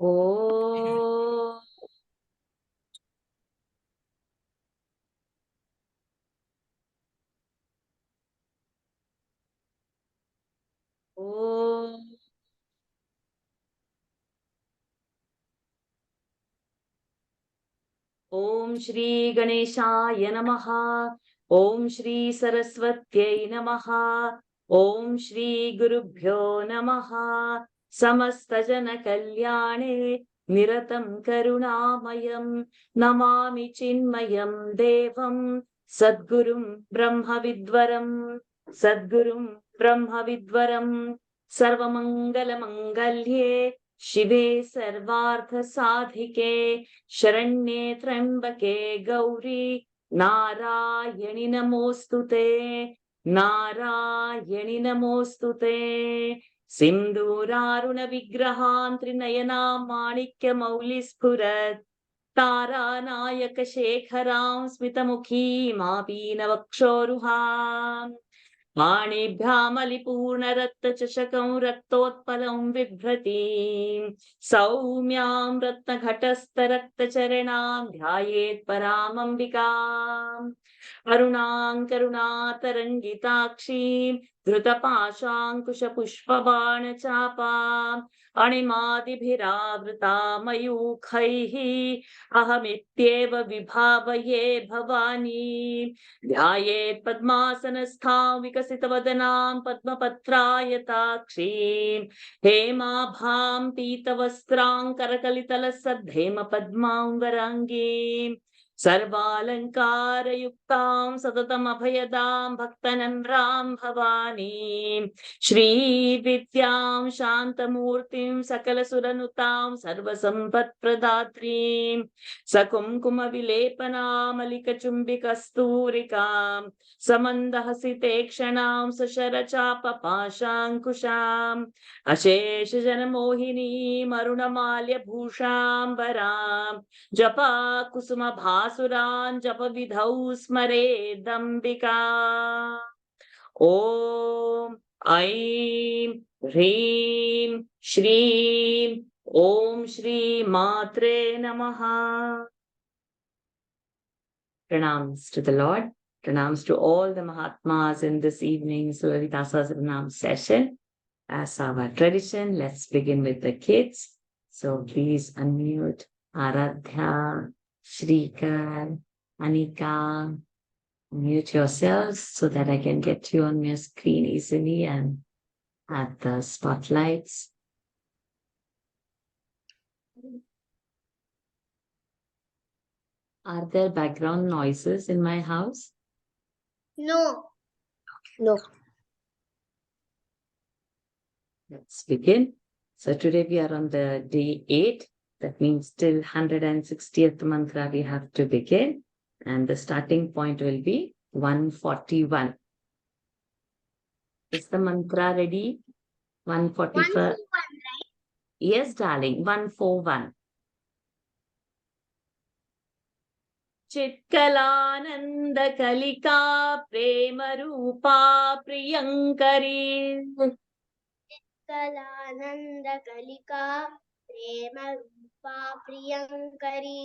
ॐ ॐ ॐ श्री गणेशाय नमः। ॐ श्री सरस्वत्यै नमः। ॐ श्री गुरुभ्यो नमः। समस्तजनकल्याणे निरतं करुणामयं नमामि चिन्मयं देवं सद्गुरुं ब्रह्मविद्वरं सद्गुरुं ब्रह्मविद्वरं सर्वमङ्गलमङ्गल्ये शिवे सर्वार्थसाधिके शरण्ये त्र्यम्बके गौरी नारायणि नमोस्तुते नारायणि नमोस्तुते। सिन्दूरारुण विग्रहान् त्रिनयनां माणिक्यमौलिस्फुरत् तारानायक शेखरां स्मितमुखीमापीनवक्षोरुहाम् पाणिभ्यामलिपूर्णरक्तचषकं रक्तोत्पलं बिभ्रतीं सौम्यां रत्नघटस्थरक्तचरणां ध्यायेत् परामम्बिकाम् अरुणां करुणातरङ्गिताक्षीं धृतपाशाङ्कुशपुष्पबाणचापाम् अणिमादिभिरावृता मयूखैः अहमित्येव विभावये भवानी ध्यायेत् पद्मासनस्थां विकसितवदनां पद्मपत्रायताक्षीं हेमाभां पीतवस्त्रां करकलितलसद्धेमपद्मां सर्वालङ्कारयुक्तां सततमभयदां भक्तनम्रां भवानीं श्रीविद्यां शान्तमूर्तिं सकलसुरनुतां सर्वसम्पत्प्रदात्रीं सकुङ्कुमविलेपनामलिकचुम्बिकस्तूरिकां समन्दहसितेक्षणां सशरचापपाशाङ्कुशाम् अशेषजनमोहिनीम् अरुणमाल्यभूषाम्बराम् जपाकुसुमभासुरान् जपविधौ स्मरेदम्बिका। ॐ ऐं ह्रीं श्रीं ॐ श्री मात्रे नमः। Pranams to the Lord. Pranams to all the Mahatmas in this evening's Lalita Sahasranam session. As our tradition, let's begin with the kids. So please unmute Aradhya, Shrikar, Anika. Mute yourselves so that I can get you on your screen easily and at the spotlights. Are there background noises in my house? No. No. Let's begin. So today we are on the day 8. That means till 160th mantra we have to begin. And the starting point will be 141. Is the mantra ready? 141. 141, right? Yes, darling. 141. चित्कलानंद कलिका प्रेम रूपा प्रियंकरी चित्कलानंद कलिका प्रेम रूपा प्रियंकरी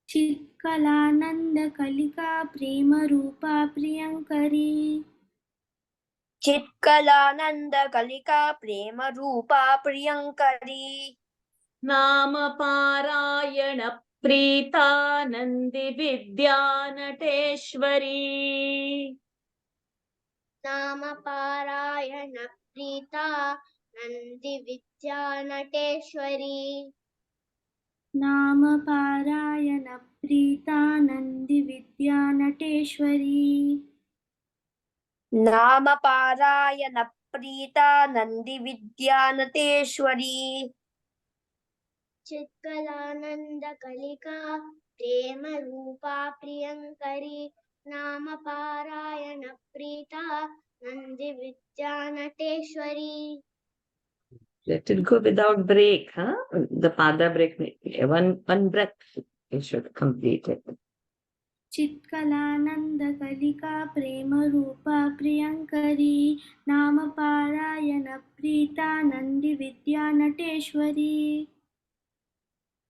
चित्कलानंद कलिका प्रेम रूपा प्रियंकरी चित्कलानंद कलिका प्रेम रूपा प्रियंकरी नाम पारायण प्रीता नंदि विद्या नटेश्वरी नाम पारायण प्रीता नंदि विद्या नटेश्वरी नाम पारायण प्रीता नंदि विद्या नटेश्वरी नाम पारायण प्रीता नंदि विद्या नटेश्वरी चित्कलानंद कलिका प्रेम रूपा प्रियंकरी नाम पारायण प्रीता नंदि विद्या Nateshwari. Let it go without break, huh? The pada break, one breath, you should complete it. चित्कलानंद कलिका प्रेम रूपा प्रियंकरी नाम पारायण प्रीता नंदि विद्या नटेश्वरी.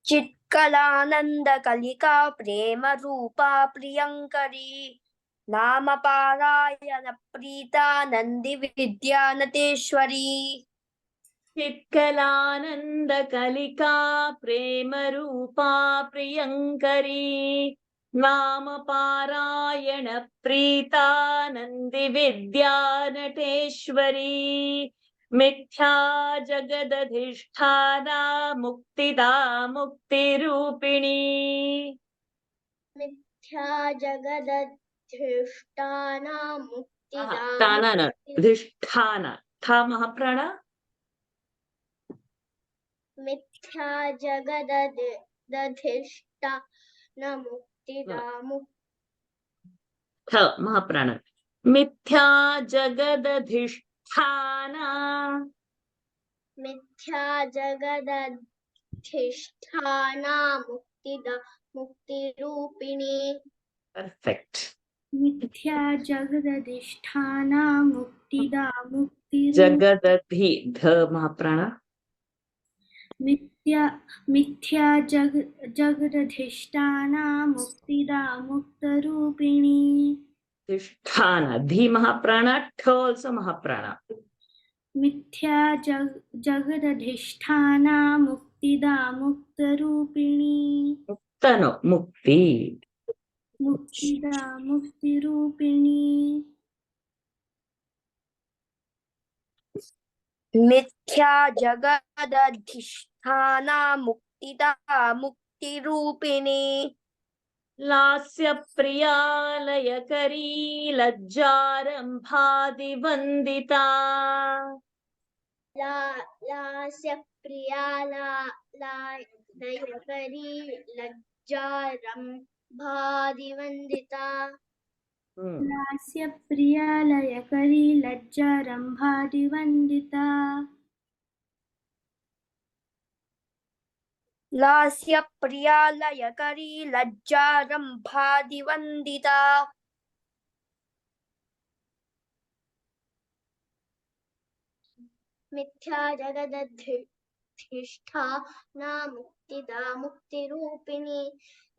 चित्कलानन्दकलिका प्रेमरूपा प्रियङ्करी नाम पारायण प्रीता नन्दिविद्यानतेश्वरी चित्कलानन्दकलिका प्रेमरूपा प्रियङ्करी नाम पारायण प्रीता नन्दिविद्या नटेश्वरी मिथ्या जगदधिष्ठाना मुक्तिदा मुक्तिरूपिणी मिथ्या जगदधिष्ठाना मुक्तिदा ताना अधिष्ठान था महाप्राण मिथ्या जगदधिष्ठाना मुक्तिदा थ महाप्राण मिथ्या जगदधिष्ठाना मिथ्या जगदधिष्ठाना मुक्तिदा मुक्तिरूपिणी परफेक्ट मिथ्या जगदधिष्ठाना मुक्तिदा मुक्तिरूपिणी जगदधि ध महाप्राण मिथ्या जगदधिष्ठाना मुक्तिदा मुक्तरूपिणी अधिष्ठान धी महाप्राण ठ also महाप्राण मिथ्या जगदधिष्ठाना मुक्तिदा मुक्तरूपिणी तनो मुक्ति मुक्तिदा मुक्तिरूपिणी मिथ्या जगदधिष्ठाना मुक्तिदा मुक्तिरूपिणी लास्य प्रियालयकरी लज्जारम्भादिवन्दिता लास्य प्रिया लयकरी लज्जारम्भादिवन्दिता लास्य प्रियालयकरी लज्जारम्भादिवन्दिता लास्य प्रियालयकरी लज्जारम्भादिवन्दिता मिथ्या जगदधिष्ठाना मुक्तिदा मुक्तिरूपिणी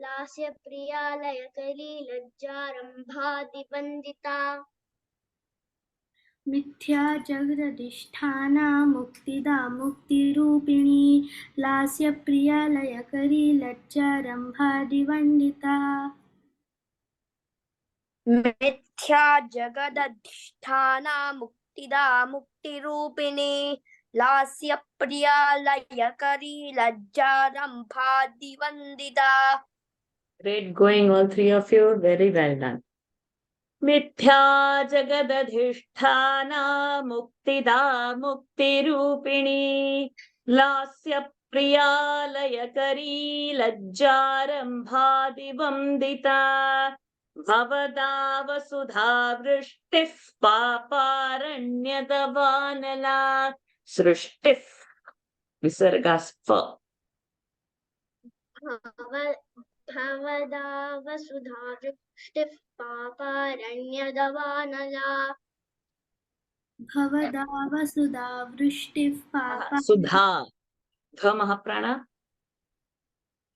लास्य प्रियालयकरी लज्जारम्भादिवन्दिता मिथ्या जगदधिष्ठाना मुक्तिदा मुक्तिरूपिणी लास्य प्रियालयकरी लज्जारम्भादिवन्दिता मिथ्या जगदधिष्ठाना मुक्तिदा मुक्तिरूपिणी लास्य प्रियालयकरी लज्जारम्भादिवन्दिता Great going, all three of you. Very well done. मिथ्या जगदधिष्ठाना मुक्तिदा मुक्तिरूपिणी लास्य प्रियालयकरी लज्जारम्भादिवन्दिता भवदावसुधा वृष्टिः पापारण्यदवानला सृष्टिः विसर्गास्फ भवदा वसुधा वृष्टिः पापारण्यदवानला भवदा वसुधा वृष्टिः पापा सुधा ध महाप्राण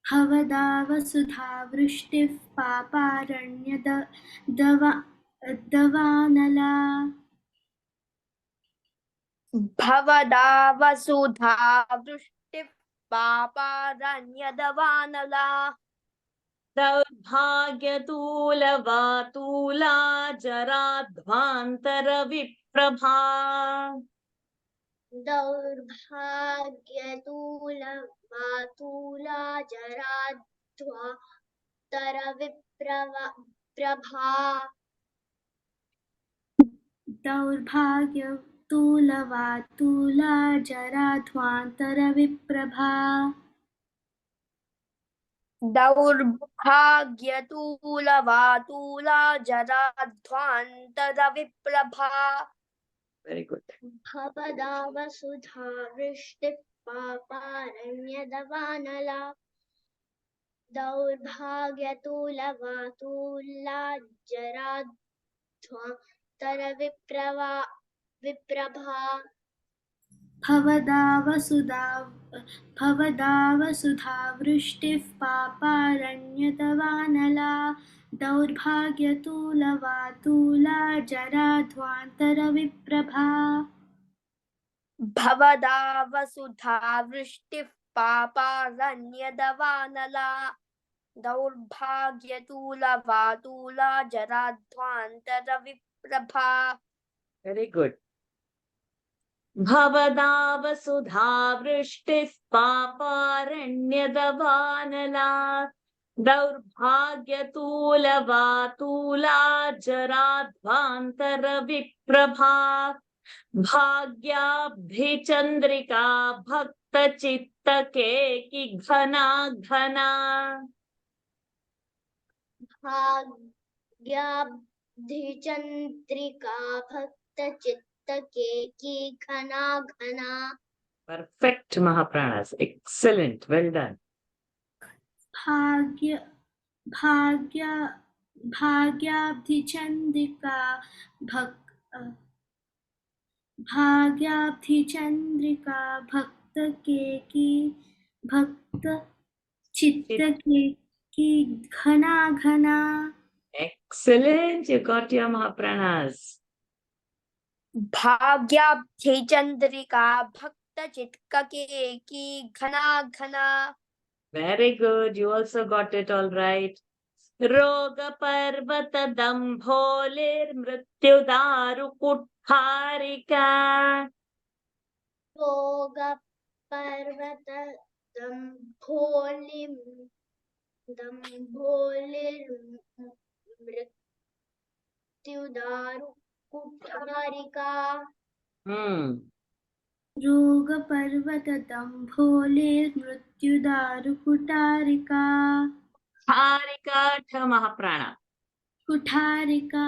भवदा वसुधा वृष्टिः पापारण्यदवानला भवदा वसुधा वृष्टिः पापारण्यदवानला दौर्भाग्यतूलवातूला जराध्वान्तरविप्रभा दौर्भाग्यतूलवातूला जराध्वान्तरविप्रभा दौर्भाग्यतूलवातूला जराध्वान्तरविप्रभा दौर्भाग्यतूलवातूला जराध्वान्तरविप्रभा वेरी गुड भवदा वसुधा वृष्टिः पापारण्यदवानला दौर्भाग्यतूलवातूला जराध्वान्तरविप्रभा भवदा वसुधा भवदा वसुधा वृष्टिः पापारण्यतवानला दौर्भाग्यतूलवातूला जराध्वान्तरविप्रभा भवदा वसुधा वृष्टिः पापारण्यदवानला दौर्भाग्यतूलवातूला जराध्वान्तरविप्रभा. Very good. भवदा वसुधा वृष्टिः पापारण्यदवानला दौर्भाग्यतूलवातूला जराध्वान्तरविप्रभा भाग्याब्धिचन्द्रिका भक्तचित्तकेकि घना घना भाग्याब्धिचन्द्रिका भक्तचित्तकेकी घना घना. Perfect, Mahapranas. Excellent. Well done. भाग्य भाग्य भाग्याब्धिचन्द्रिका भाग्याब्धिचन्द्रिका भक्तकेकी भक्त चित्तकेकी घना घना. Excellent. You got your Mahapranas. भाग्याब्धिचन्द्रिका भक्तचित्तकेकी घना घना. Very good. You also got it all right. रोगपर्वत दम्भोलिर्मृत्युदारुकुठारिका रोगपर्वत दम्भोलिर्मृत्युदारु कुठारिका. रोगपर्वतदम्भोलिर्मृत्युदारुकुठारिका Harika ठ महाप्राणा. कुठारिका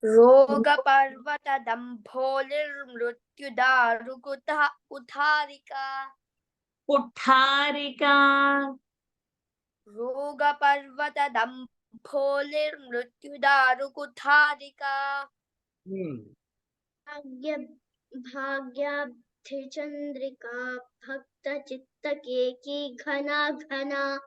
रोगपर्वतदम्भोलिर्मृत्युदारुकुठारिका. कुठारिका रोगपर्वतदम्भोलिर्मृत्युदारुकुठारिका. भाग्याब्धिचन्द्रिका भक्तचित्तकेकी घना घना.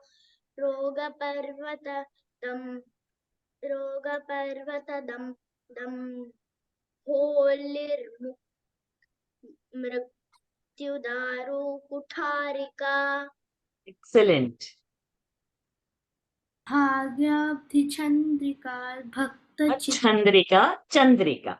रोगपर्वतदम्भोलिर्मृत्युदारु कुठारिका. Excellent. भाग्याब्धिचन्द्रिका चंद्रिका चंद्रिका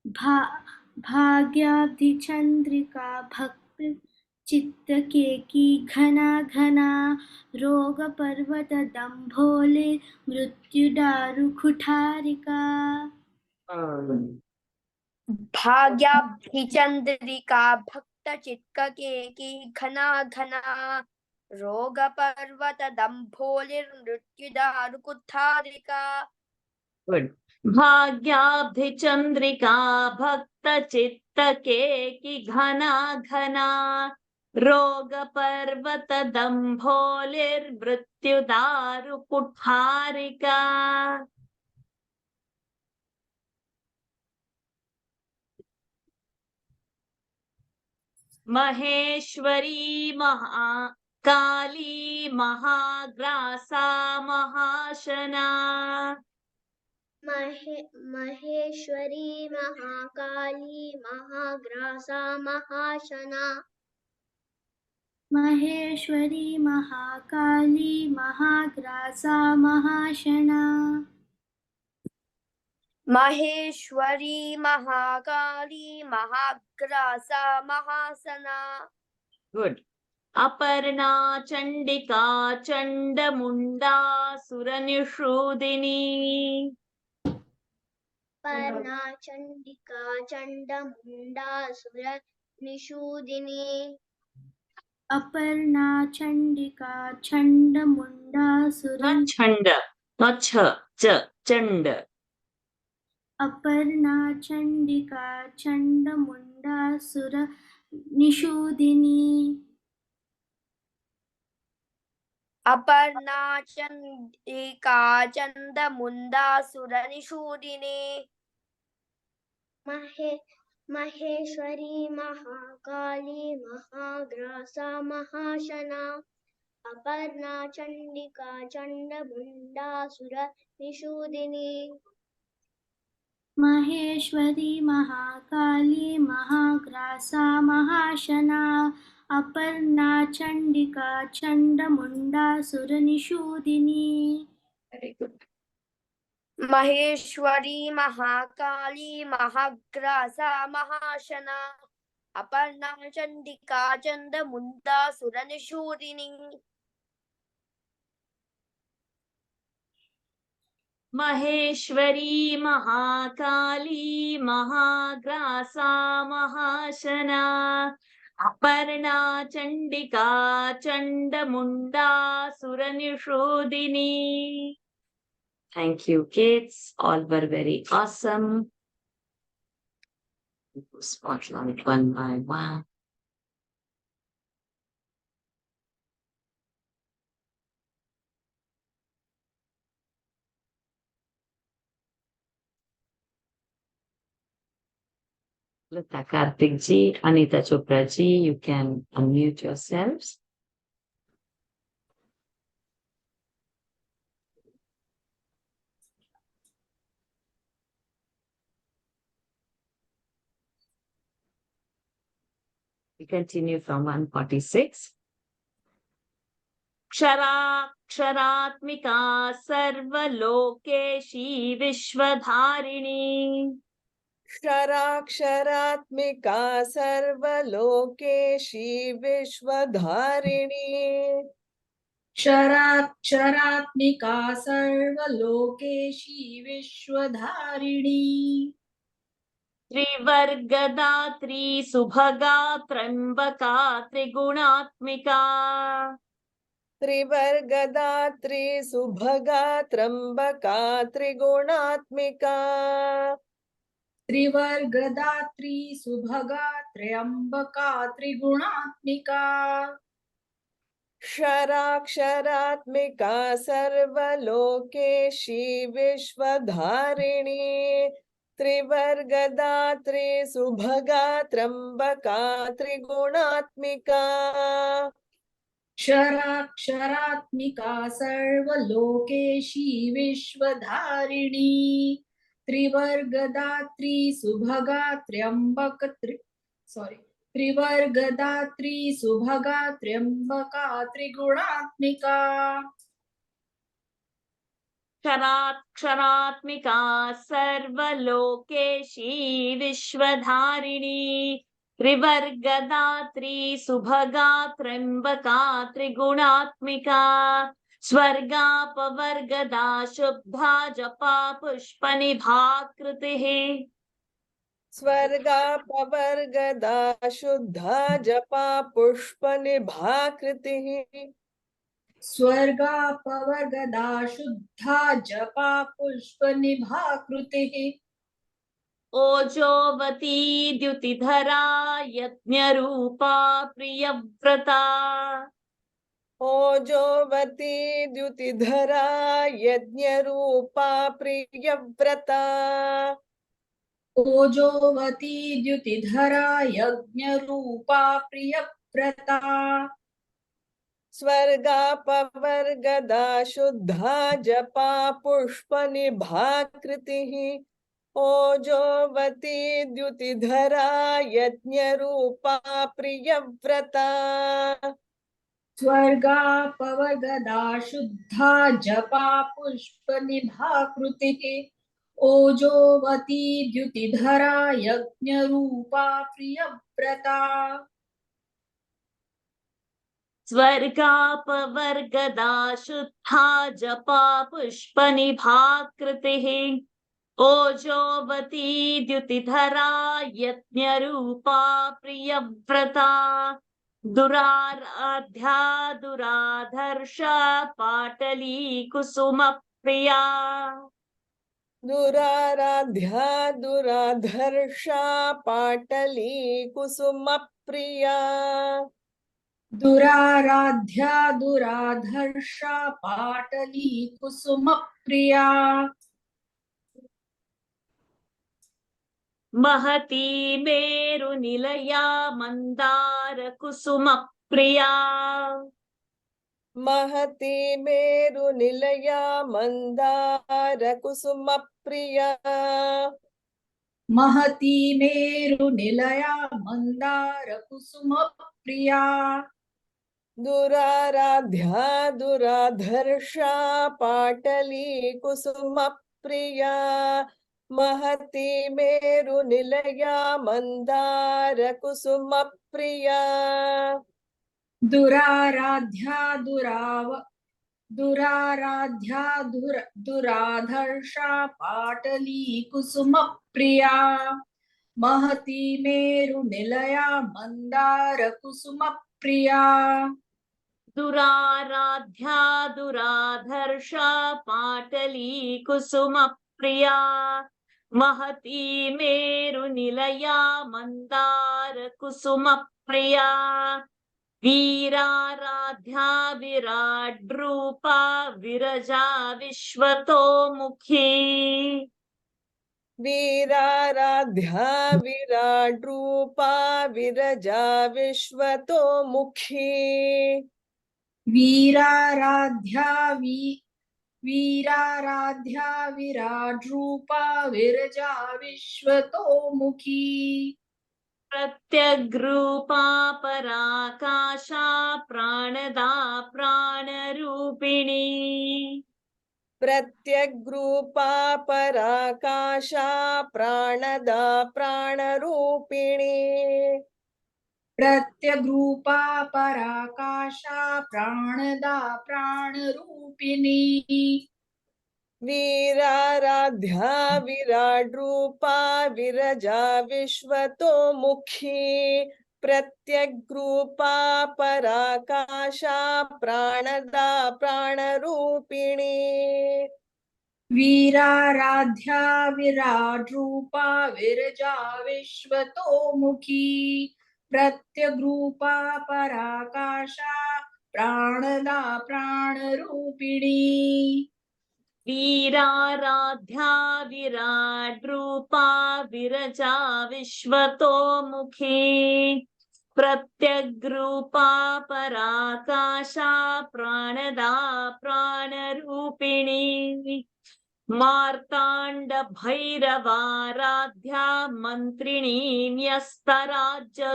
भाग्याब्धिचन्द्रिका भक्तचित्तकेकी घना घना रोगपर्वतदम्भोलिर्मृत्युदारुकुठारिका भाग्याब्धिचन्द्रिका भक्तचित्तकेकी घना घना रोगपर्वतदम्भोलिर्मृत्युदारुकुठारिका. गुड. भाग्याब्धिचंद्रिका भक्त चित्तकेकि घना घना रोगपर्वत दम्भोलिर्मृत्युदारुकुठारिका. महेश्वरी महाकाली महाग्रासा महाशना. महेश्वरी महाकाली महाग्रासा महाशना. महेश्वरी महाकाली महाग्रासा महाशना. महेश्वरी महाकाली महाग्रासा महासना. गुड. Aparna Chandika Chandamunda सुरनिषूदिनी. Parna Chandika Chandamunda सुरनिषूदिनी. Aparna Chandika Chandamunda Not chand, not ch, chand. Aparna Chandika Chandamunda सुरनिषूदिनी. Aparna Chandika Chandamunda सुरनिषूदिनी. Maheshwari Mahakali महाग्रासा महाशना Aparna Chandika Chandamunda निषूदिनी Maheshwari Mahakali महाग्रासा महाशना Aparna Chandika Chandamunda सुरनिषूदिनी Very good. Maheshwari Mahakali महाग्रासा महाशना Aparna Chandika Chandamunda सुरनिषूदिनी Maheshwari Mahakali महाग्रासा महाशना Aparna Chandika Chandamunda सुरनिषूदिनी. Thank you, kids. All were very awesome. Spotlight one by one. Lata Karthik ji, Anita Chopra ji, you can unmute yourselves. We continue from 146. क्षरात्मिका सर्वलोकेशी विश्वधारिणी क्षराक्षरात्मिका सर्वलोकेशी विश्वधारिणी क्षरात्मिका सर्वलोकेशी विश्वधारिणी त्रिवर्गदात्री सुभगा त्र्यंबका त्रिगुणात्मिका त्रिवर्गदात्री सुभगा त्र्यंबका त्रिगुणात्मिका त्रिवर्गदात्री सुभगा त्र्यंबका त्रिगुणात्मिका क्षराक्षरात्मिका सर्वलोकेशी विश्वधारिणी त्रिवर्गदात्री सुभगा त्र्यंबका त्रिगुणात्मिका क्षरात्मिका सर्वलोकेशी विश्वधारिणी त्रिवर्गदात्री सुभगा त्रिवर्गदात्री सुभगा त्र्यंबका त्रिगुणात्मिका क्षरात्मिका सर्वलोकेशी विश्वधारिणी त्रिवर्गदात्री सुभगा त्र्यंबका त्रिगुणात्मिका स्वर्गापवर्गदा शुद्धा जपा पुष्पनिभाकृतिः स्वर्गापवर्गदा शुद्धा जपा पुष्पनिभाकृतिः स्वर्गापवर्गदा शुद्धा जपा पुष्पनिभाकृतिः ओजोवती द्युतिधरा यज्ञरूपा प्रियव्रता ओजोवती द्युतिधरा यज्ञरूपा प्रियव्रता ओजोवती द्युतिधरा यज्ञरूपा प्रियव्रता स्वर्गापवर्गदा शुद्धा जपा पुष्पनिभाकृतिः ओजोवती द्युतिधरा यज्ञरूपा प्रियव्रता स्वर्गापवर्गदा शुद्धा जपा पुष्पनिभाकृतिः ओजोवती द्युतिधरा यज्ञरूपा प्रियव्रता स्वर्गापवर्गदा शुद्धा जपा पुष्पनिभाकृतिः ओजोवती द्युतिधरा यज्ञरूपा प्रियव्रता दुराराध्या दुराधर्ष पाटली कुसुमप्रिया दुराराध्या दुराधर्षा पाटली कुसुमप्रिया दुराराध्या दुराधर्षा पाटली कुसुमप्रिया महती मेरुनिलया मंदार कुसुम प्रिया महती मेरुनिलया मंदार कुसुम प्रिया महती मेरुनिलया मन्दारकुसुमप्रिया दुराराध्या दुराधर्षा पाटली कुसुम प्रिया महती मेरुनिलया मंदार कुसुम प्रिया दुराराध्या दुराधर्षा पाटली कुसुमप्रिया महती मेरुनिलया मन्दारकुसुमप्रिया दुराराध्या दुराधर्षा पाटली कुसुम प्रिया महती मेरुनिलया मंदार कुसुम प्रिया वीराराध्या विराट रूपा विरजा विश्वतोमुखी वीराराध्या विराट रूपा विरजा विश्वतोमुखी वीराराध्या विराड्रूपा विरजा विश्वतोमुखी प्रत्यग्रूपा पराकाशा प्राणदा प्राणरूपिणी प्रत्यग्रूपा पराकाशा प्राणदा प्राणरूपिणी प्रत्यग्रूपा पराकाशा प्राणदा प्राणरूपिणी वीराराध्या विराट रूपा विरजा विश्वतोमुखी प्रत्यग्रूपा पराकाशा प्राणदा प्राणरूपिणी वीराराध्या विराड्रूपा विरजा विश्वतोमुखी प्रत्यग्रूपा पराकाशा प्राणदा प्राणरूपिणी वीराराध्या विराट रूपा विरजा विश्वतोमुखी प्रत्यग्रूपा पराकाशा प्राणदा प्राणरूपिणी Marthanda भैरवाराध्या मंत्रिणी न्यस्तराज्यधूः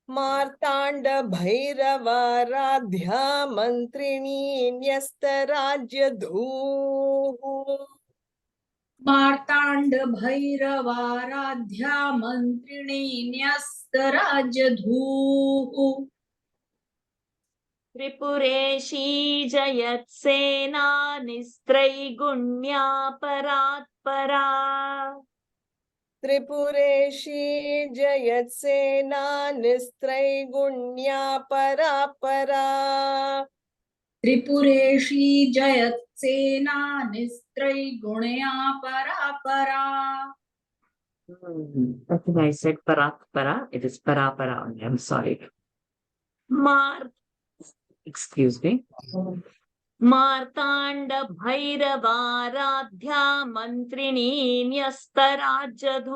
Marthanda भैरवाराध्या मंत्रिणी न्यस्तराज्यधूः Marthanda भैरवाराध्या मंत्रिणी न्यस्तराज्यधूः त्रिपुरेशी Jayatsena निस्त्रैगुण्या परात्परा त्रिपुरेशी Jayatsena निस्त्रैगुण्या परापरा त्रिपुरेशी Jayatsena निस्त्रैगुण्या परापरा I think I said parakpara. It is parapara only. I'm sorry. Excuse me. Marthanda भैरवाराध्या मंत्रिणी न्यस्तराज्यधूः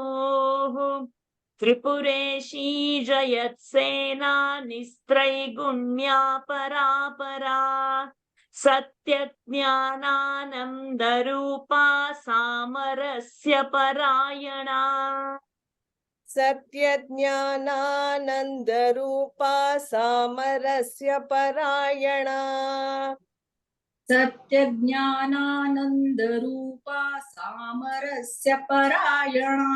त्रिपुरेशी Jayatsena निस्त्रैगुण्या परापरा सत्यज्ञानानन्दरूपा सामरस्य परायणा सत्यज्ञानानंद रूपा सामरस्य परायणा सत्यज्ञानानन्दरूपा सामरस्य परायणा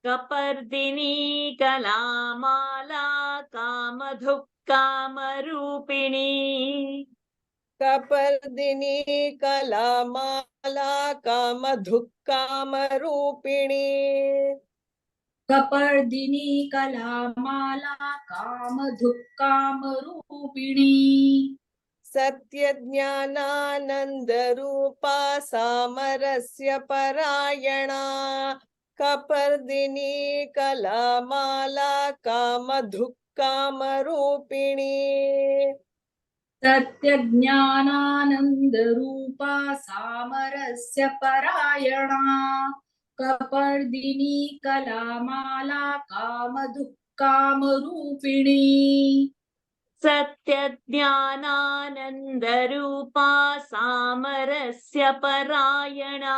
कपर्दिनी कलामाला कामधुक्कामरूपिणी कपर्दिनी कलामाला कामधुक्कामरूपिणी कपर्दिनी कलामाला कामधुक्कामरूपिणी सत्यज्ञानानंद रूपा सामरस्य परायणा कपर्दिनी कलामाला कामधुक्कामरूपिणी सत्यज्ञानानन्दरूपा सामरस्य परायणा कपर्दिनी कलामाला कामरूपिणी सत्यज्ञानानन्दरूपा सामरस्य परायणा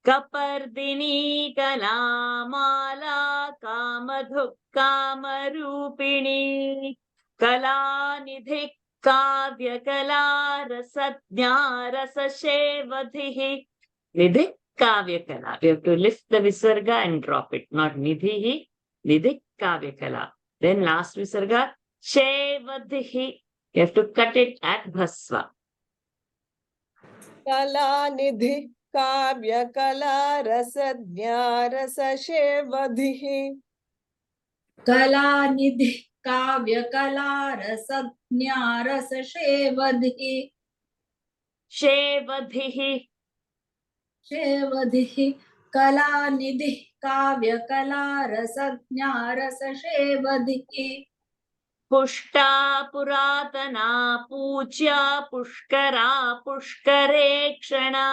कपर्दिनी कलामाला कामरूपिणी कलानिधिः काव्यकला रसज्ञा रसशेवधिः निधिः काव्यकला. We have to lift the visarga and drop it, not nidhihi, nidhi kavyakala. Then last visarga, shevadhihi. You have to cut it at bhasva. Kalanidhi काव्य कला रसज्ञा रसशेवधिः Kalanidhi काव्यकला रसज्ञा रसशेवधिः Shevadhihi. शेवधिः कलानिधिः काव्यकला रसज्ञा रसशेवधिः Pushta पुरातना पूज्या पुष्करा पुष्करेक्षणा.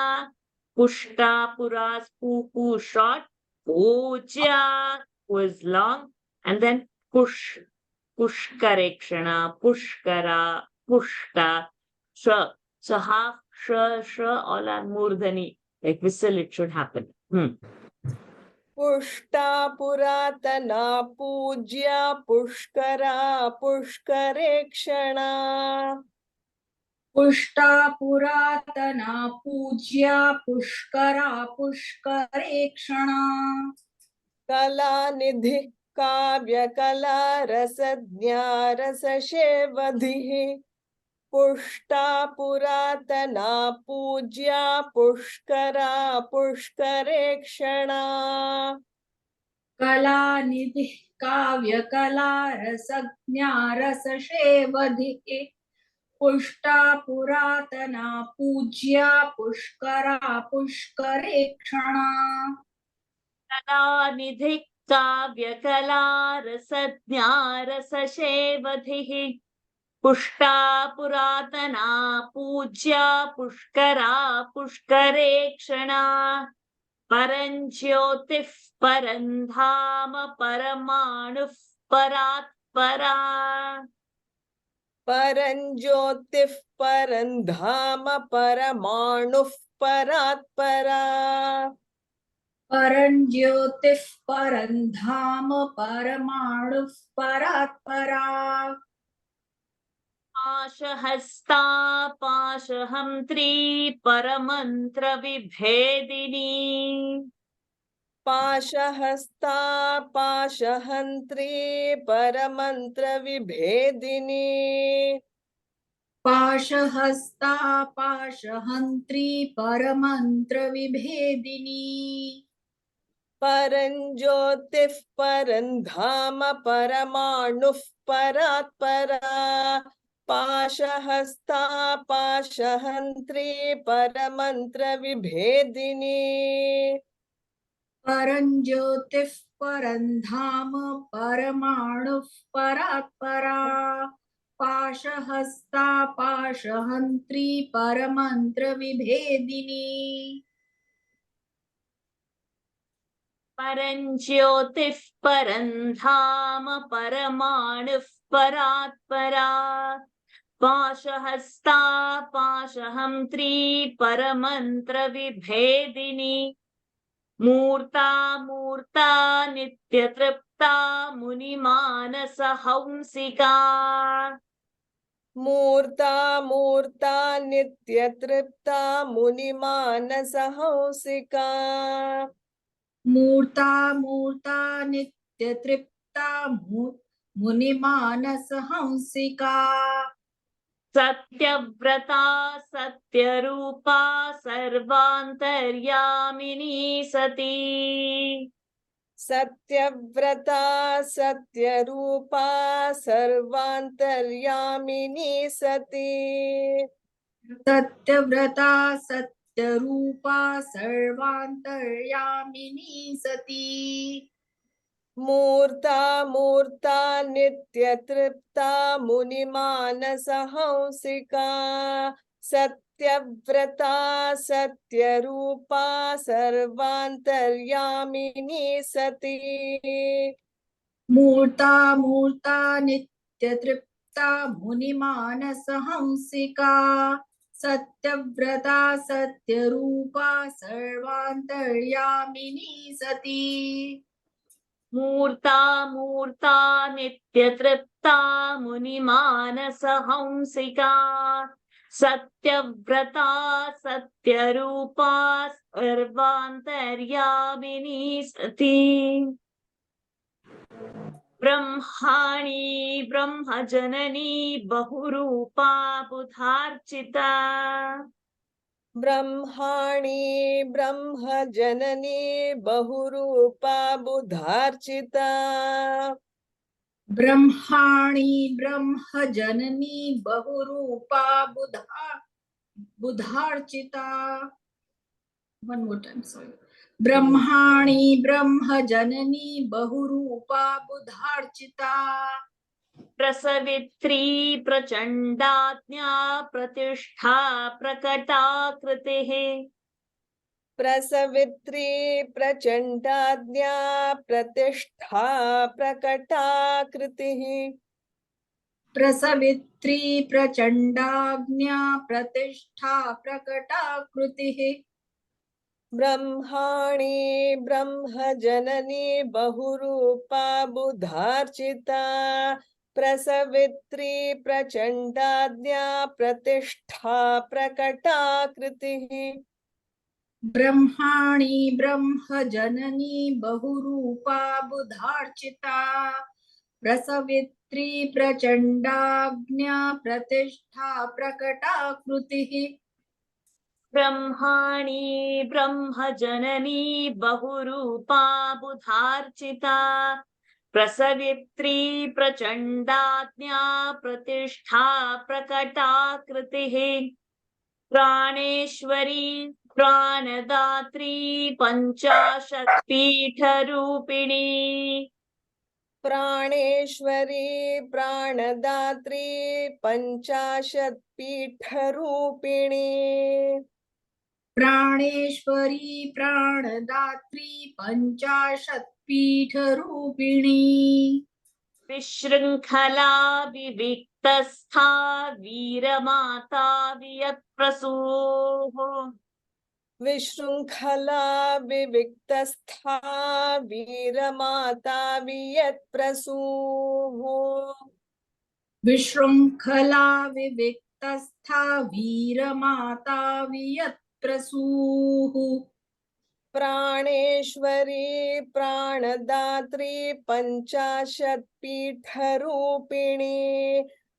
Pushta puras poo short, puja was long, and then pushkarekshana, pushkara, pushta, sh. So half sh, all are murdhani. Like whistle, it should happen. Pushta पुरातना पूज्या पुष्करा पुष्करेक्षणा Pushta पुरातना पूज्या पुष्करा पुष्करेक्षणा Kalanidhi काव्य कला रसज्ञा रसशेवधिः पुष्टा पुरातना पूज्या पुष्करा पुष्करेक्षणा कलानिधिः काव्यकला रसज्ञा रसशेवधिः पुष्टा पुरातना पूज्या पुष्करा पुष्करेक्षणा कलानिधि काव्यकला रसज्ञा रसशेवधिः पुष्टा पुरातना पूज्या पुष्करा पुष्करेक्षणा परञ्ज्योतिः परन्धाम परमाणुः परात्परा परञ्ज्योतिः परन्धाम परमाणुः परात्परा परञ्ज्योतिः परन्धाम परमाणुः परात्परा पाशहस्ता पाशहन्त्री परमन्त्रविभेदिनी पाशहस्ता पाशहन्त्री परमन्त्रविभेदिनी पाशहस्ता पाशहन्त्री परमन्त्रविभेदिनी परञ्ज्योतिः परन्धाम परमाणुः परात्परा पाशहस्ता पाशहन्त्री परमन्त्रविभेदिनी परञ्ज्योतिः परन्धाम परमाणुः परात्परा पाशहस्ता पाशहन्त्री परमन्त्रविभेदिनी परञ्ज्योतिः परन्धाम परमाणुः परात्परा पाशहस्ता पाशहन्त्री परमन्त्रविभेदिनी मूर्ता मूर्ता नित्यतृप्ता मुनिमानसहंसिका मूर्ता मूर्ता नित्यतृप्ता मुनिमानसहंसिका मूर्ता मूर्ता नित्यतृप्ता मुनिमानसहंसिका सत्यव्रता सत्यरूपा सर्वान्तर्यामिनी सती सत्यव्रता सत्यरूपा सर्वान्तर्यामिनी सती सत्यव्रता सत्यरूपा सर्वान्तर्यामिनी सती मूर्ता मूर्ता नित्यतृप्ता मुनिमानसहंसिका सत्यव्रता सत्यरूपा सर्वान्तर्यामिनी सती मूर्ता मूर्ता नित्यतृप्ता मुनिमानसहंसिका सत्यव्रता सत्यरूपा सर्वान्तर्यामिनी सती मूर्ता मूर्ता नित्यतृप्ता मुनिमानसहंसिका सत्यव्रता सत्यरूपा सर्वान्तर्यामिनी सती ब्रह्माणी ब्रह्मजननी बहुरूपा बुधार्चिता ब्रह्माणि ब्रह्मजननी बहुरूपा बुधार्चिता ब्रह्माणि ब्रह्मजननी बहुरूपा बुधार्चिता one more time sorry ब्रह्माणि ब्रह्मजननी बहुरूपा बुधार्चिता प्रसवित्री प्रचण्डाज्ञा प्रतिष्ठा प्रकटाकृतिः प्रसवित्री प्रचण्डाज्ञा प्रतिष्ठा प्रकटाकृतिः प्रसवित्री प्रचण्डाज्ञा प्रतिष्ठा प्रकटाकृतिः ब्रह्माणि ब्रह्मजननी बहुरूपा बुधार्चिता प्रसवित्री प्रचण्डाज्ञा प्रतिष्ठा प्रकटाकृतिः ब्रह्माणि ब्रह्मजननी बहुरूपा बुधार्चिता प्रसवित्री प्रचण्डाज्ञा प्रतिष्ठा प्रकटाकृतिः ब्रह्माणि ब्रह्मजननी बहुरूपा बुधार्चिता प्रसवित्री प्रचण्डाज्ञा प्रतिष्ठा प्रकटाकृतिः प्राणेश्वरी प्राणदात्री पञ्चाशत्पीठरूपिणी प्राणेश्वरी प्राणदात्री पञ्चाशत्पीठरूपिणी प्राणेश्वरी प्राणदात्री पञ्चाशत्पीठरूपिणी विशृङ्खला विविक्तस्था वीरमाता वियत्प्रसूः विशृङ्खला विविक्तस्था वीरमाता वियत्प्रसूः विशृङ्खला विविक्तस्था वीरमाता वियत्प्रसूः प्राणेश्वरी प्राणदात्री पञ्चाशत्पीठरूपिणी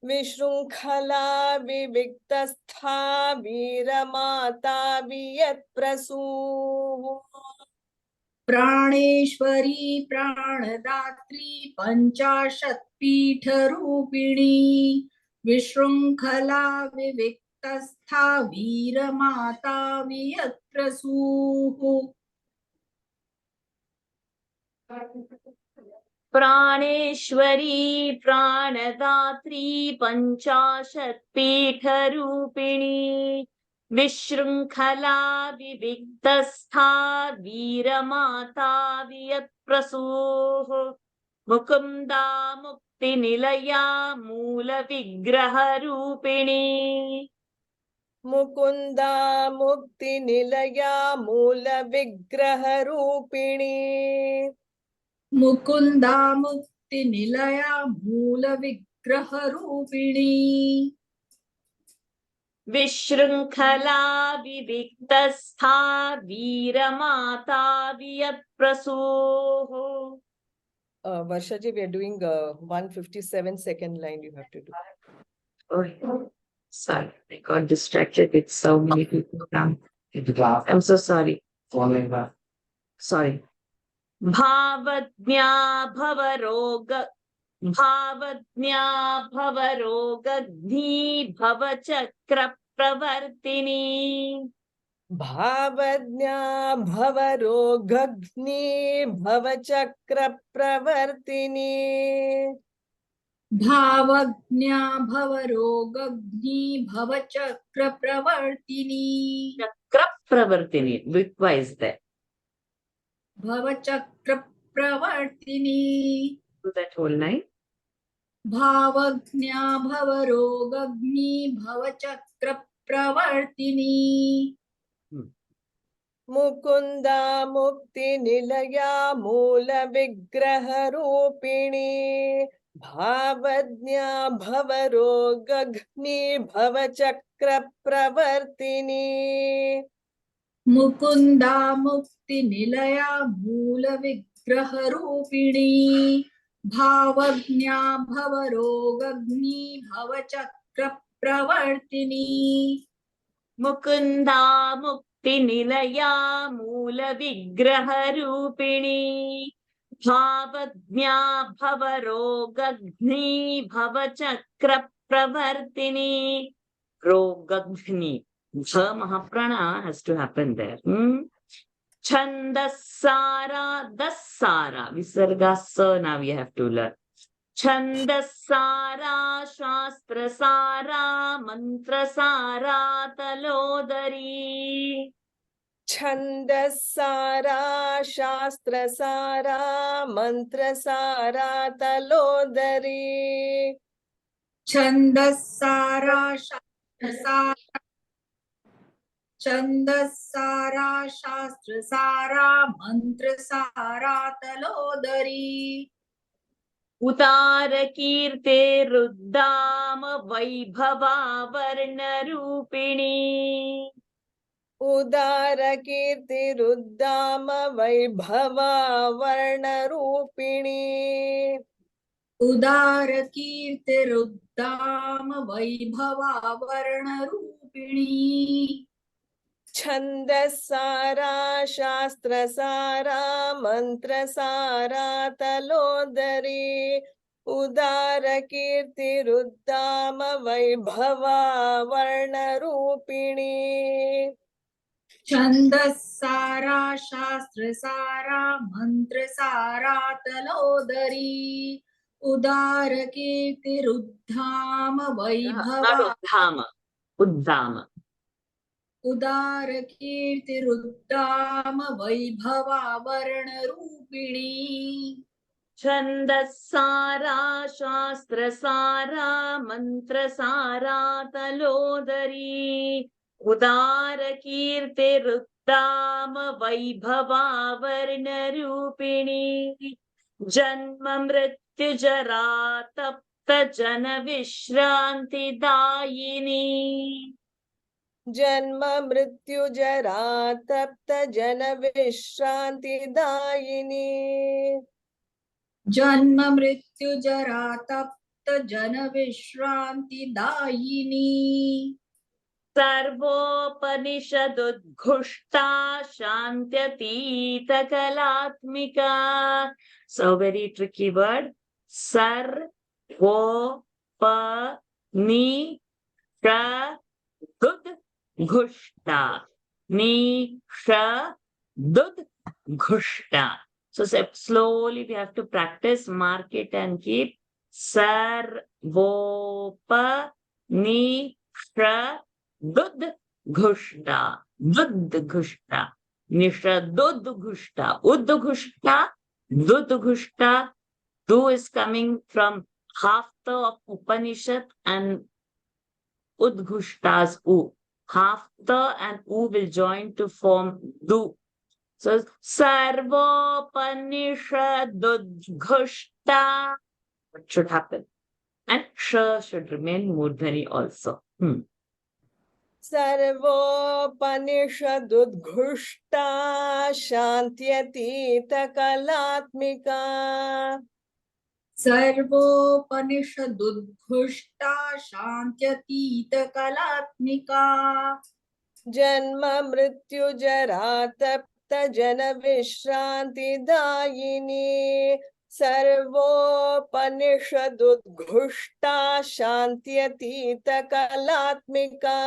विशृङ्खला विविक्तस्था वीरमाता वियत्प्रसूः प्राणेश्वरी प्राणदात्री पञ्चाशत्पीठरूपिणी विशृङ्खला विविक्तस्था वीरमाता वियत्प्रसूः प्राणेश्वरी प्राणदात्री पञ्चाशत्पीठरूपिणी विशृङ्खला विविक्तस्था वीरमाता वियत्प्रसूः मुकुन्दा मुक्तिनिलया मूलविग्रहरूपिणी मुकुन्दा मुक्तिनिलया मूलविग्रहरूपिणी मुकुन्दा मुक्तिनिलया मूलविग्रहरूपिणी विशृङ्खला विविक्तस्था वीरमाता वियत्प्रसूः Varshaji, we are doing 157 line you have to do. Oh, sorry, I got distracted with so many people around. I'm so sorry. Sorry. भावज्ञा भवरोगघ्नी भवचक्रप्रवर्तिनी भावज्ञा भवरोगघ्नी भवचक्र प्रवर्तिनी भावज्ञा भवरोगग्नि भवचक्रप्रवर्तिनी Chakra Pravartini. Bitwise there. भवचक्रप्रवर्तिनी Do that whole line. भावज्ञा भवरोगग्नि भवचक्रप्रवर्तिनी Mukunda मुक्ति निलया मूल विग्रह रूपिणी भावज्ञा भवरोगघ्नि भवचक्र प्रवर्तिनी मुकुंदा मुक्ति निलया मूल विग्रह रूपिणी भावज्ञा भवरोगग्नि भवचक्र प्रवर्तिनी मुकुंदा मुक्ति निलया मूल विग्रह रूपिणी भावज्ञा भवरोगघ्नि भवचक्र प्रवर्तिनी रोगघ्नि. The Mahaprana has to happen there. Chandasara Dasara. Visarga sa now we have to learn. Chandasara Shastrasara Mantrasara Talodari. छंदसारा शास्त्रसारा मंत्रसारा तलोदरी छंदसारा शास्त्रसारा छंदसारा शास्त्रसारा मंत्रसारा तलोदरी उतार कीर्ते रुद्दाम वैभवा वर्ण रूपिणी. उदार कीर्ति रुद्दाम वैभवा वर्ण रूपिणी उदार कीर्तिरुद्दाम वैभवा वर्ण रूपिणी छंदसारा शास्त्रसारा मंत्रसारा तलोदरी उदार कीर्ति रुद्दाम वैभवा वर्ण रूपिणी छंदसारा शास्त्रसारा मंत्रसारा तलोदरी उदार कीर्तिरुद्धाम Not वैभवा Uddhama. Uddhama. उदार कीर्तिरुद्दाम वैभवा वर्ण रूपिणी छन्दसारा शास्त्रसारा मन्त्रसारा तलोदरी उदार कीर्तिरुत्ताम वैभवा वर्णरूपिणी जन्म मृत्युजरा तप्त जन विश्रान्तिदायिनी जन्म मृत्यु जरा तप्त जन विश्रांतिदायिनी जन्म मृत्यु जरा तप्त जन विश्रांतिदायिनी सर्वोपनिषदुद्घुष्टा शान्त्यतीत कलात्मिका. So very tricky word. Sarvopaniषदुद्घुष्टा. Nishadudghushtā. So slowly we have to practice, mark it and keep. Sarvopaniषdudghushtā. Dudghushtā. Nishadudghushtā. Udghushtā. Dudghushtā. Du is coming from hafta of Upanishad and Udghushtās U. Hafta and U will join to form Du. So, Sarvopanishadudghushtā. What should happen? And Sh should remain Murdhani also. सर्वोपनिषदुद्घुष्टा शान्त्यतीत कलात्मिका सर्वोपनिषदुद्घुष्टा शान्त्यतीत कलात्मिका जन्म मृत्यु जरा तप्त जन विश्रांतिदायिनी सर्वोपनिषदुद्घुष्टा शान्त्यतीत कलात्मिका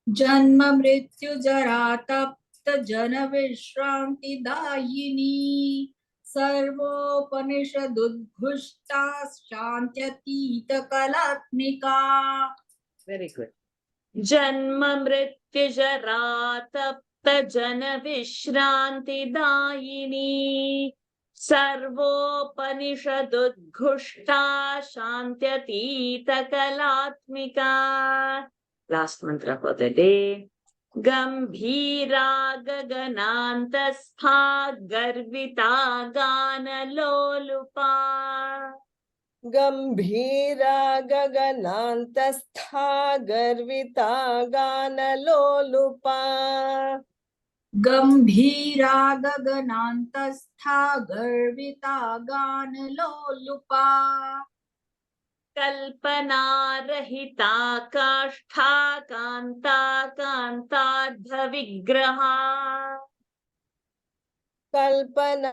जन्म मृत्यु जरा तप्त जन विश्रांति दायिनी सर्वोपनिषदुद्घुष्टा शान्त्यतीत कलात्मिका. Very good. जन्म मृत्यु जरा तप्त जन विश्रांति दायिनी सर्वोपनिषदुद्घुष्टा शान्त्यतीत कलात्मिका. Last mantra for the day. गंभीरा गगनान्तस्था गर्विता गानलोलुपा. गंभीरा गगनान्तस्था गर्विता गानलोलुपा. गंभीरा गगनान्तस्था गर्विता गानलोलुपा. कल्पना रहिता काष्ठा कांता कांतार्ध विग्रहा. कल्पना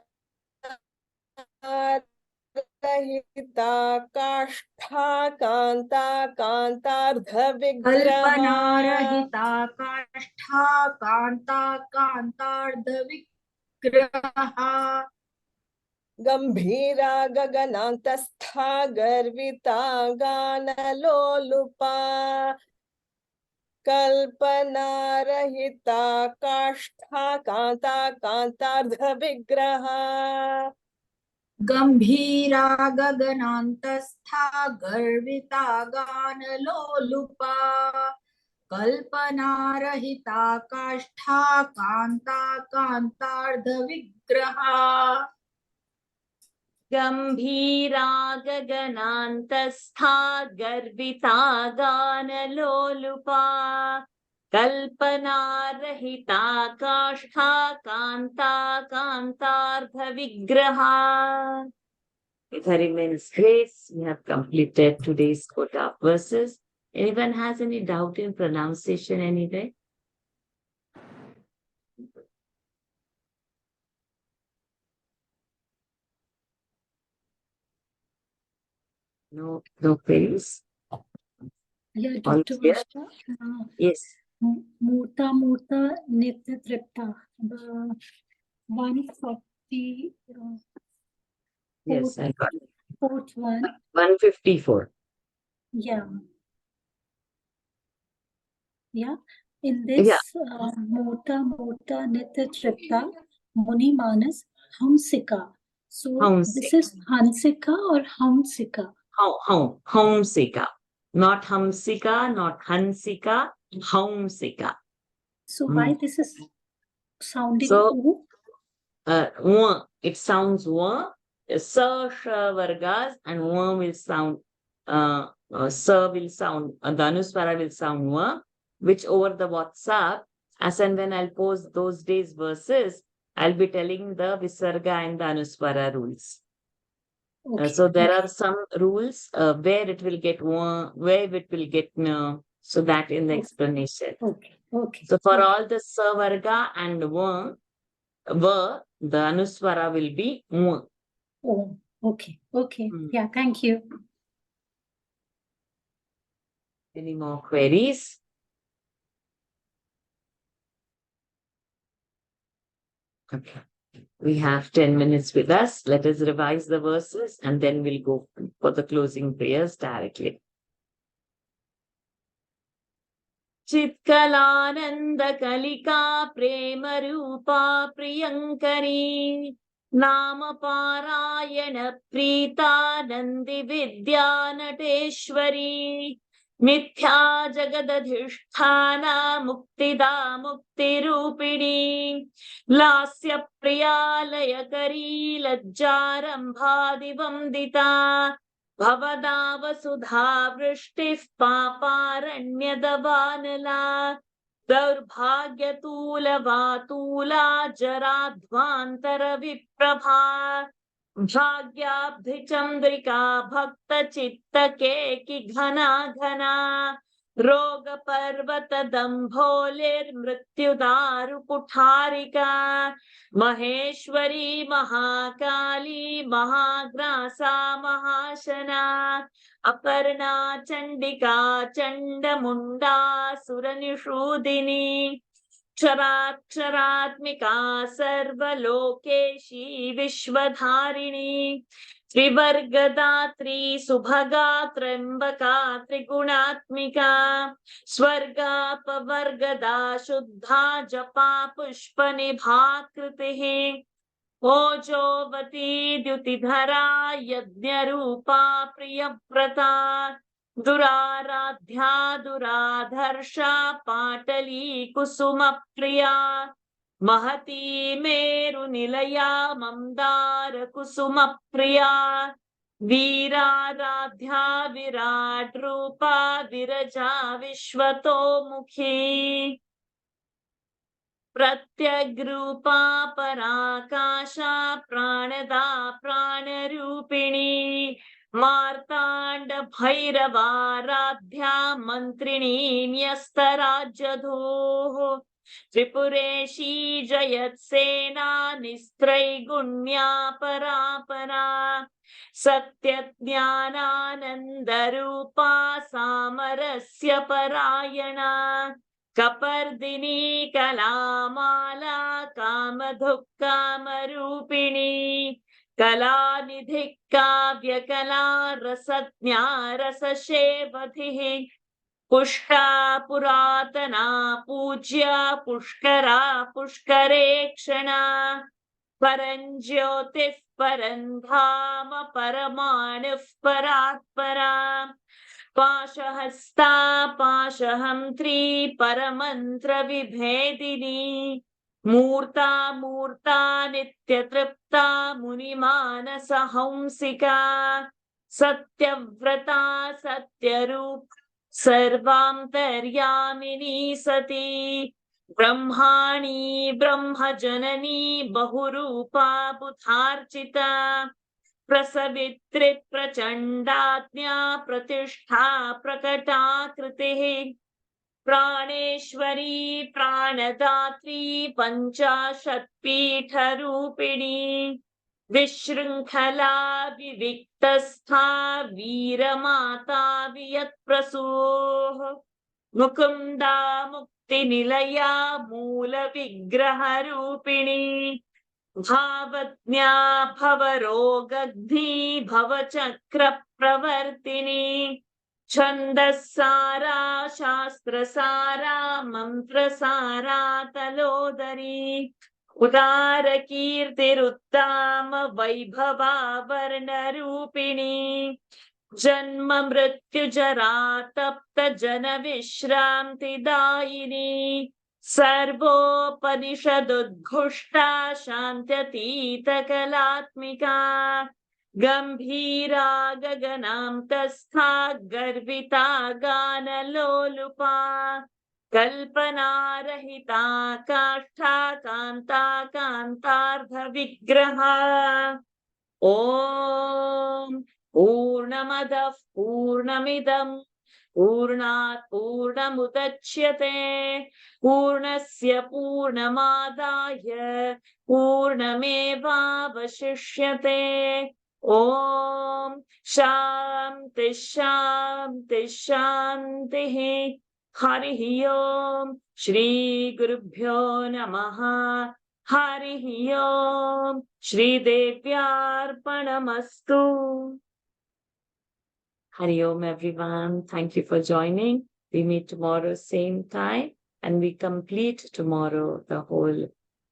रहिता काष्ठा कांता कांतार्ध विग्रहा. कल्पना रहिता काष्ठा कांता कांतार्ध विग्रहा. गंभीरा गगनान्तस्था गर्विता गानलोलुपा. कल्पना रहिता काष्ठा कांता कांतार्ध विग्रहा. गंभीरा गगनान्तस्था गर्विता गानलोलुपा. कल्पना रहिता काष्ठा कांता कांतार्ध विग्रहा. गंभीरा गगनान्तस्था गर्विता गानलोलुपा. कल्पना रहिता काष्ठा Kanta कांतार्ध विग्रहा. With her immense grace, we have completed today's quota of verses. Anyone has any doubt in pronunciation anywhere? No queries? Yeah, All Dr. clear? Vasha, Yes. Murta Murta Nitya Tripta, the 140, Yes, I got it. fourth one. 154. Yeah. Yeah. In this Murta Murta Nitya Tripta, Muni Manas Hamsika. So this Hamsika. is Hansika or Hamsika? Homsika. Not Hamsika, not Hansika, Homsika. So why this is sounding So, U? It sounds wa. Sa, sha, vargas, and wa will sound, sa will sound, the anuswara will sound wa, which over the WhatsApp, as and when I'll post those days verses, I'll be telling the Visarga and the Anuswara rules. Okay. So there are some rules where it will get wa, where it will get na. So that in the explanation. Okay. Okay. So for Okay. all the sa, varga and wa, the Anuswara will be wa. Oh, okay. Okay. Hmm. Yeah, thank you. Any more queries? Okay. We have 10 minutes with us. Let us revise the verses and then we'll go for the closing prayers directly. चित्कलानंद कलिका प्रेम रूपा प्रियंकरी नाम पारायण प्रीता नंदि विद्या नटेश्वरी मिथ्या जगदधिष्ठाना मुक्तिदा मुक्तिरूपिणी लास्य प्रियालयकरी लज्जारंभादिवंदिता भवदावसुधा वृष्टिः पापारण्यदवानला दौर्भाग्यतूलवातूला जराध्वान्तरविप्रभा भाग्याब्धिचन्द्रिका भक्तचित्तकेकि घना घना रोग पर्वत दंभोलिर्मृत्युदारुकुठारिका महेश्वरी महाकाली महाग्रासा महाशना अपर्णा चंडिका चंडमुंडा सुरनिषूदिनी क्षरात्मिका सर्वलोकेशी विश्वधारिणी त्रिवर्गदात्री सुभगा त्र्यंबका त्रिगुणात्मिका स्वर्गापवर्गदा शुद्धा जपा पुष्पनिभा कृतिः ओजोवती द्युतिधरा यज्ञरूपा प्रियव्रता दुराराध्या दुराधर्षा पाटली कुसुम प्रिया महती मेरुनिलया ममदार कुसुम प्रिया वीराराध्या विराट रूपा विरजा विश्वतोमुखी प्रत्यग्रूपा पराकाशा प्राणदा प्राणरूपिणी मार्तांड भैरवाराध्या मंत्रिणी न्यस्तराज्यधूः त्रिपुरेशी जयत्सेना निस्त्रैगुण्या परापरा सत्यज्ञानानन्दरूपा सामरस्य परायणा कपर्दिनी कलामाला कामधुक्कामरूपिणी कलानिधि काव्यकला रसज्ञा रसशेवधिः पुष्टा पुरातना पूज्या पुष्करा पुष्करेक्षणा परञ्ज्योतिः परन्धाम परमाणुः परात्परा पाशहस्ता पाशहन्त्री परमन्त्रविभेदिनी मूर्ता मूर्ता नित्यतृप्ता मुनिमानसहंसिका सत्यव्रता सत्यरूप सर्वान्तर्यामिनी सती ब्रह्माणी ब्रह्मजननी बहुरूपा बुधार्चिता प्रसवित्री प्रचण्डाज्ञा प्रतिष्ठा प्रकटाकृतिः प्राणेश्वरी प्राणदात्री पञ्चाशत्पीठरूपिणी विशृङ्खला विविक्तस्था वीरमाता वियत्प्रसूः मुकुन्दा मुक्तिनिलया मूलविग्रहरूपिणी भावज्ञा भवरोगग्धी भवचक्रप्रवर्तिनी छन्दस्सारा शास्त्रसारा मन्त्रसारा तलोदरी उदारकीर्तिरुत्ताम वैभवा वर्णरूपिणी जन्म मृत्युजरा तप्त जन विश्रान्तिदायिनी सर्वोपनिषदुद्घुष्टा शान्त्यतीतकलात्मिका गंभीरा गगनान्तस्था गर्विता गानलोलुपा कल्पनारहिता काष्ठा कान्ता कान्तार्धविग्रहा ॐ पूर्णमदः पूर्णमिदं पूर्णात् पूर्णमुदच्यते पूर्णस्य पूर्णमादाय पूर्णमेवावशिष्यते ॐ शान्ति शान्ति शान्तिः हरिः ॐ श्री गुरुभ्यो नमः हरिः ॐ श्रीदेव्यार्पणमस्तु. Hari Om everyone. Thank you for joining. We meet tomorrow same time and we complete tomorrow the whole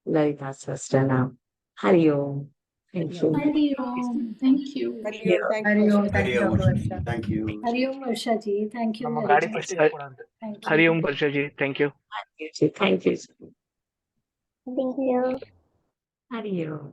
Lalita Sahasranam. Hari Om. Thank you. Hari Om. Thank you. Hari Om, thank you. Hari Om, thank you, Om. Varsha. Thank you. Hari Om Varsha ji. Thank you ನಮ್ಮ very ಗಾಡಿ much. First Thank you. Hari Om ವರ್ಷಜಿ thank you Thank you. Thank you. Thank you. Hari Om.